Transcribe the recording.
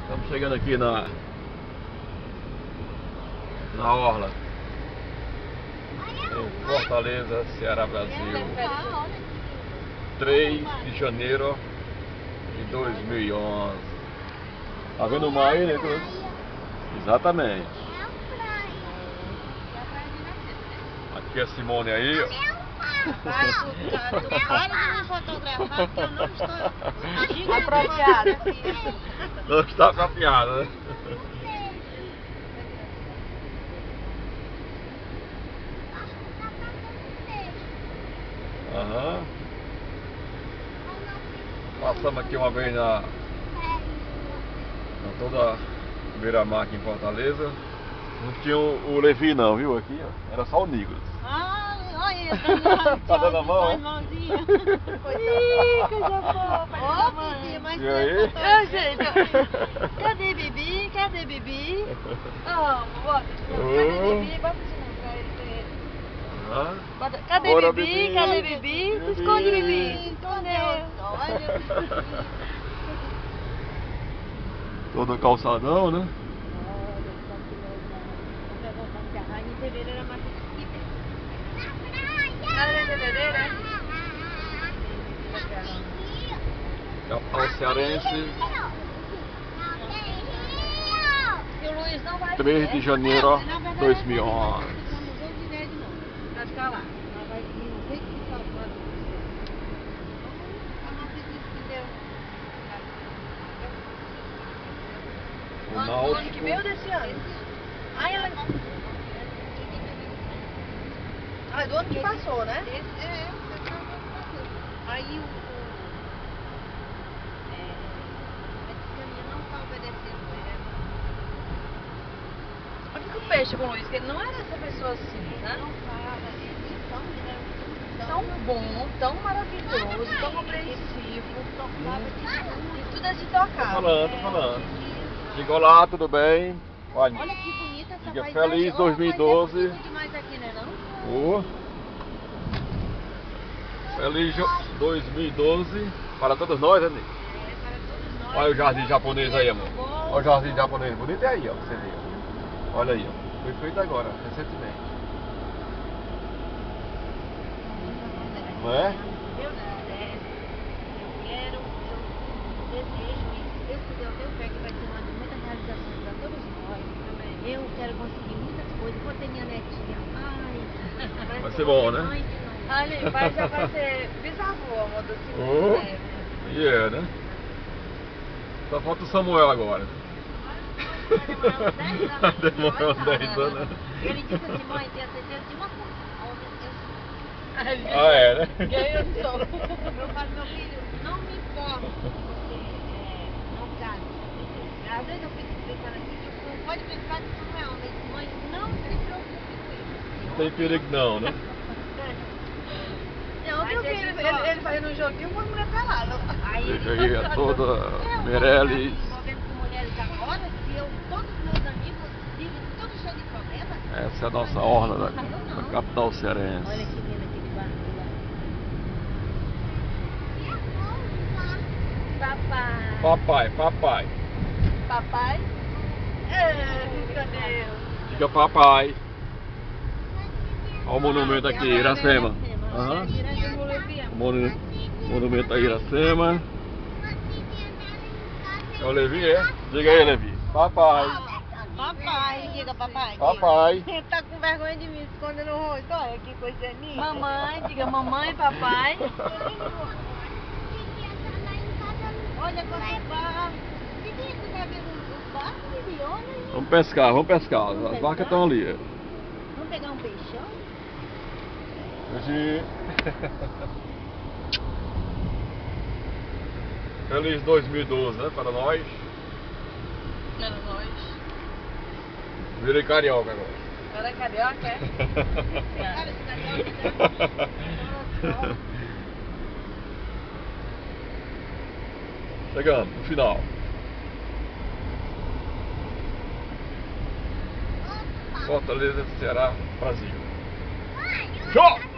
Estamos chegando aqui na orla em Fortaleza, Ceará, Brasil, 3 de janeiro de 2011. Tá vendo o mar aí, né? Exatamente. Aqui é a Simone aí, ó. Para de me fotografar, porque eu não estou apropriada. Não está apropriada, né? Aham. Passamos aqui uma vez na toda beira-mar aqui em Fortaleza. Não tinha o Levi não, viu? Aqui, ó. Era só o Nicolas. Ah, olha, Tá dando a mão, é? Ih, coisa fofa. Ó, Bibi, mas E aí? Ô, gente, cadê Bibi? Cadê Bibi? Não, bota. Cadê Bibi? Bota de novo pra ele ver. Ah. Bota. Cadê Bora, Bibi? Cadê Bibi? Esconde Bibi. Escondeu. Olha, Todo calçadão, né? Capital cearense, E o Luiz não vai 3 de janeiro de 2011. Vai ficar lá. O Ano que Náutico. veio desse ano. Aí ela... Ah, do ano que passou, né? Aí a minha não está obedecendo ela. Olha que o peixe com o Luiz, que ele não era essa pessoa assim, né? Não fala, ele é Tão bom, tão maravilhoso, tão compreensivo. E tudo assim tocava. Tô falando. Diga olá, tudo bem? Olha, Olha que bonita essa diga paisagem. feliz Ó, 2012. mas é bonito demais aqui, né, não? Feliz 2012 para todos nós, né, Nico? Para todos nós. Olha o jardim japonês aí, amor. Olha o jardim japonês, bonito é aí, ó, você vê. Olha aí, ó. Foi feito agora, recentemente. Não é? Eu quero, eu desejo e se Deus quiser, eu tenho fé que vai ser uma de muitas realizações para todos nós. Eu quero conseguir muitas coisas, vou ter minha netinha. Ai, Vai ser bom, né? mãe de nós. Ali, pai já vai ser bisavô, amor, do segundo neto. E é, né? Só falta o Samuel agora. Demorou uns 10 anos. Ele disse assim, mãe, tenha certeza de uma coisa. Ah, é, né? Quem eu sou? Eu falo, meu filho, não me importa se você não casa. Às vezes eu fico pensando assim, que não pode pensar que isso não é homem. Mãe, não se preocupe com isso. Não tem perigo não, né? Não, viu que ele fazendo um joguinho com a mulher calada. Veja aí a toda Meirelles. Envolvendo com mulheres agora, que todos os meus amigos vivem todos cheios de problemas. Essa é a nossa orla da capital cearense. Olha que lindo aquele barco lá. Papai. Papai. Papai? Cadê? Diga papai. Olha o monumento aqui, Iracema. Aham. Monumento a Iracema. É o Levi, é? Diga aí, Levi. Papai. Papai, diga papai. Papai. Ele tá com vergonha de me esconder no rosto. Olha que coisa linda. Mamãe, diga mamãe, papai. Olha quanto barco. Bibi, tu quer ver os barcos, Bibi? Olha aí. Vamos pescar. As barcas estão ali. Vamos pegar um peixão? Hoje... Feliz 2012, né? Para nós. Era nós. Virei carioca agora. Era carioca, é? Cara, esse carioca. Chegando no final. Fortaleza, Ceará, Brasil. Show!